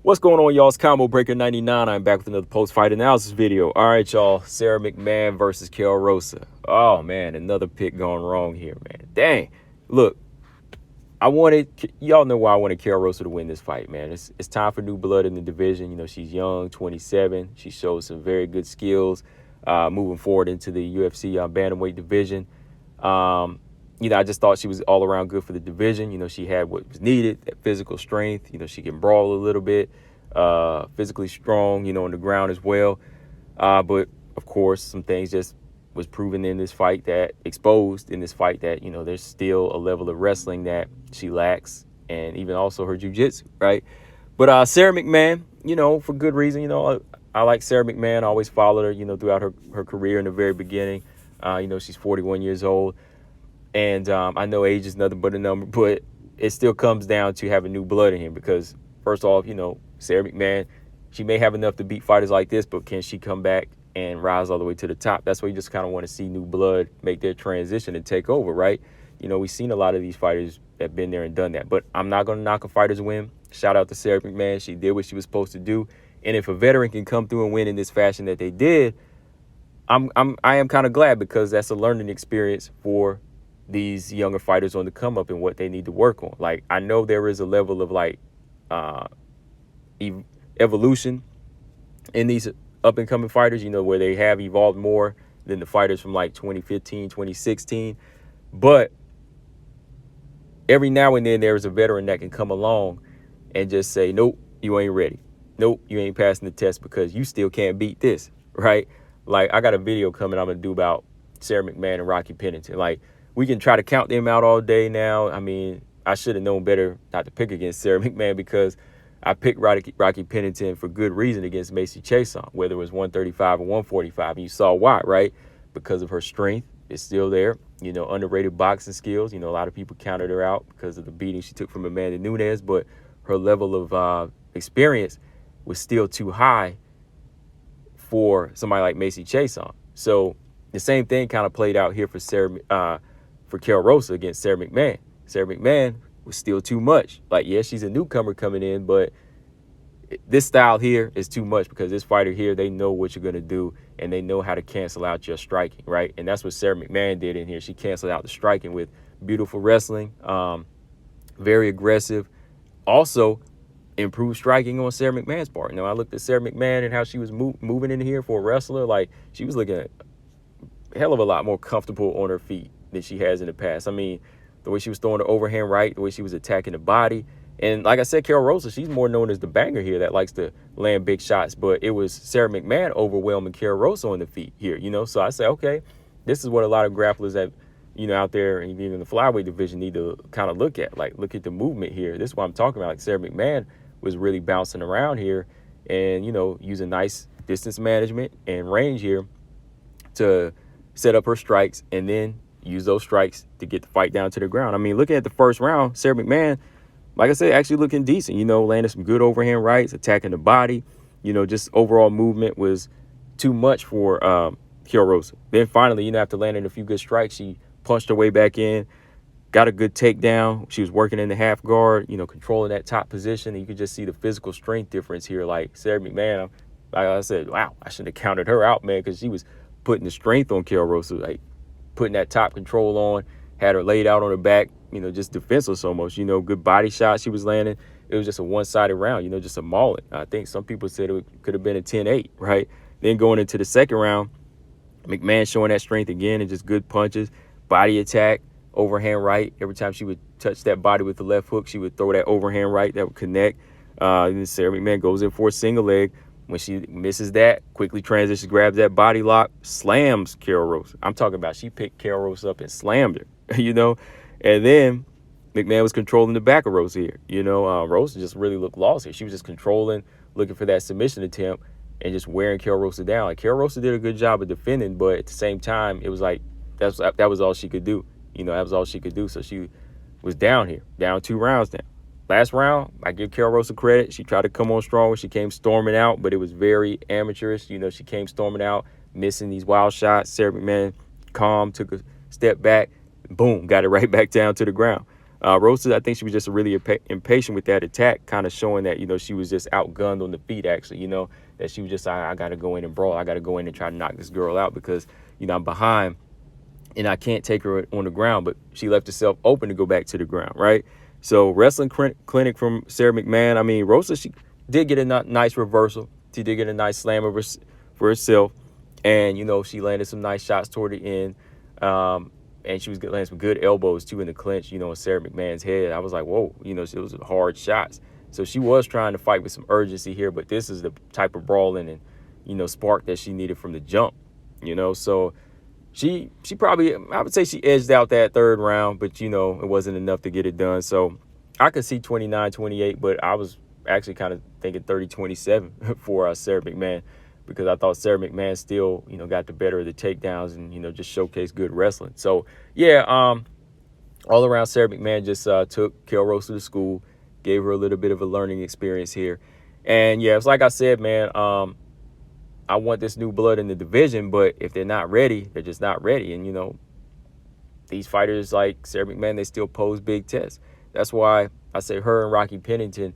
What's going on, y'all? It's Combo Breaker 99. I'm back with another post-fight analysis video. All right, y'all. Sara McMann versus Karol Rosa. Oh, man, another pick going wrong here, man. Dang. Look, y'all know why I wanted Karol Rosa to win this fight, man. It's time for new blood in the division. You know, she's young, 27. She shows some very good skills moving forward into the UFC bantamweight division. I just thought she was all around good for the division. You know, she had what was needed, that physical strength. You know, she can brawl a little bit, physically strong, on the ground as well. But, of course, some things just was proven in this fight exposed in this fight that, there's still a level of wrestling that she lacks, and even also her jiu-jitsu, right? But Sara McMann, for good reason, I like Sara McMann. I always followed her, throughout her career in the very beginning. She's 41 years old. And I know age is nothing but a number, but it still comes down to having new blood in here because, first off, Sara McMann, she may have enough to beat fighters like this, but can she come back and rise all the way to the top? That's why you just kind of want to see new blood make their transition and take over, right? We've seen a lot of these fighters that have been there and done that, but I'm not going to knock a fighter's win. Shout out to Sara McMann. She did what she was supposed to do. And if a veteran can come through and win in this fashion that they did, I am kind of glad because that's a learning experience for these younger fighters on the come up and what they need to work on. Like, I know there is a level of evolution in these up and coming fighters, where they have evolved more than the fighters from like 2015, 2016. But every now and then there is a veteran that can come along and just say, nope, you ain't ready. Nope, you ain't passing the test because you still can't beat this, right? Like, I got a video coming I'm going to do about Sara McMann and Rocky Pennington. Like, we can try to count them out all day now. I mean, I should have known better not to pick against Sara McMann because I picked Rocky Pennington for good reason against Macy Chiasson, whether it was 135 or 145. And you saw why, right? Because of her strength. It's still there. Underrated boxing skills. A lot of people counted her out because of the beating she took from Amanda Nunes, but her level of experience was still too high for somebody like Macy Chiasson. So the same thing kind of played out here for Karol Rosa against Sara McMann. Sara McMann was still too much. Like, yeah, she's a newcomer coming in, but this style here is too much because this fighter here, they know what you're going to do, and they know how to cancel out your striking, right? And that's what Sara McMann did in here. She canceled out the striking with beautiful wrestling, very aggressive. Also, improved striking on Sara McMann's part. I looked at Sara McMann and how she was moving in here for a wrestler. Like, she was looking a hell of a lot more comfortable on her feet than she has in the past. I mean, the way she was throwing the overhand right, the way she was attacking the body. And like I said, Karol Rosa, she's more known as the banger here that likes to land big shots. But it was Sara McMann overwhelming Karol Rosa on the feet here, So I say, okay, this is what a lot of grapplers that, out there and even in the flyweight division need to kind of look at. Like, look at the movement here. This is what I'm talking about. Like, Sara McMann was really bouncing around here and, using nice distance management and range here to set up her strikes and then use those strikes to get the fight down to the ground. I mean, looking at the first round, Sara McMann, like I said, actually looking decent, landing some good overhand rights, attacking the body, just overall movement was too much for Karol Rosa. Then finally, after landing a few good strikes, she punched her way back in, got a good takedown. She was working in the half guard, controlling that top position. And you could just see the physical strength difference here. Like, Sara McMann, like I said, wow, I shouldn't have counted her out, man, because she was putting the strength on Karol Rosa, like putting that top control on, had her laid out on her back, just defenseless almost, good body shots she was landing. It was just a one-sided round, just a mauling. I think some people said it could have been a 10-8, right? Then going into the second round, McMann showing that strength again and just good punches, body attack, overhand right. Every time she would touch that body with the left hook, she would throw that overhand right that would connect. And then Sara McMann goes in for a single leg. When she misses that, quickly transitions, grabs that body lock, slams Karol Rosa. I'm talking about she picked Karol Rosa up and slammed her, And then McMann was controlling the back of Rosa here. Rosa just really looked lost here. She was just controlling, looking for that submission attempt and just wearing Karol Rosa down. Like, Karol Rosa did a good job of defending, but at the same time, it was like that was all she could do. That was all she could do. So she was down here, down 2 rounds now. Last round, I give Karol Rosa credit. She tried to come on strong. She came storming out, but it was very amateurish. She came storming out, missing these wild shots. Sara McMann calm, took a step back, boom, got it right back down to the ground. Rosa, I think she was just really impatient with that attack, kind of showing that, she was just outgunned on the feet, actually, that she was just, I got to go in and brawl. I got to go in and try to knock this girl out because, I'm behind and I can't take her on the ground. But she left herself open to go back to the ground, right? So wrestling clinic from Sara McMann. I mean, Rosa, she did get a nice reversal. She did get a nice slam for herself. And, she landed some nice shots toward the end. And she was landing some good elbows, too, in the clinch, on Sara McMann's head. I was like, whoa, it was hard shots. So she was trying to fight with some urgency here, but this is the type of brawling and, spark that she needed from the jump, So she probably, I would say she edged out that third round, but, it wasn't enough to get it done. So I could see 29-28, but I was actually kind of thinking 30-27 for Sara McMann, because I thought Sara McMann still, got the better of the takedowns and, just showcased good wrestling. So, yeah, all around, Sara McMann just took Karol Rosa to school, gave her a little bit of a learning experience here. And, yeah, it's like I said, man, I want this new blood in the division, but if they're not ready, they're just not ready. And, these fighters like Sara McMann, they still pose big tests. That's why I say her and Rocky Pennington,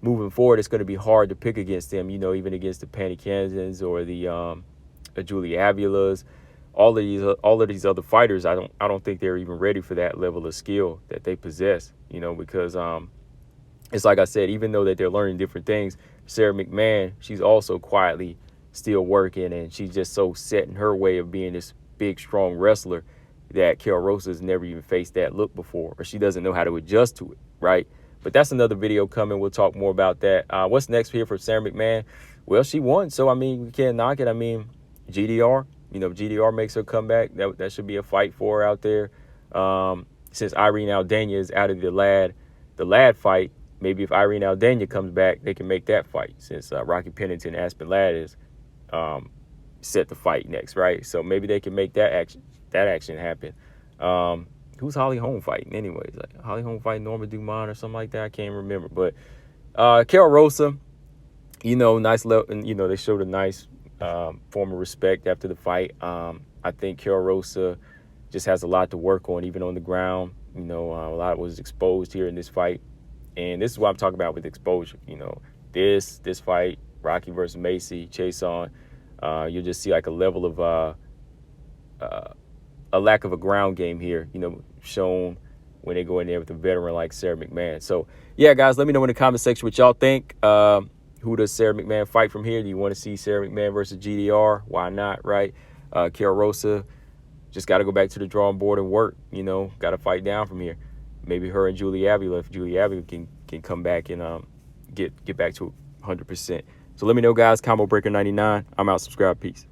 moving forward, it's going to be hard to pick against them, even against the Panty Kansans or the Julia Avilas. All of these other fighters, I don't think they're even ready for that level of skill that they possess, because it's like I said, even though that they're learning different things, Sara McMann, she's also quietly still working, and she's just so set in her way of being this big, strong wrestler that Karol Rosa has never even faced that look before, or she doesn't know how to adjust to it, right? But that's another video coming. We'll talk more about that. What's next here for Sara McMann? Well, she won, so, I mean, we can't knock it. I mean, GDR, GDR makes her comeback. That should be a fight for her out there. Since Irene Aldana is out of the lad fight, maybe if Irene Aldana comes back, they can make that fight, since Rocky Pennington, Aspen Ladd is set to fight next, right? So maybe they can make that action happen. Who's Holly Holm fighting anyways? Like Holly Holm fighting Norma Dumont or something like that? I can't remember. But Karol Rosa, nice level, and they showed a nice form of respect after the fight. I think Karol Rosa just has a lot to work on, even on the ground. A lot was exposed here in this fight, and this is what I'm talking about with exposure. This fight, Rocky versus Macy, Chase on, you'll just see like a level of a lack of a ground game here, shown when they go in there with a veteran like Sara McMann. So, yeah, guys, let me know in the comment section what y'all think. Who does Sara McMann fight from here? Do you want to see Sara McMann versus GDR? Why not, right? Karol Rosa just got to go back to the drawing board and work, got to fight down from here. Maybe her and Julia Avila, if Julia Avila can come back and get back to 100%. So let me know, guys. Combo Breaker 99. I'm out. Subscribe. Peace.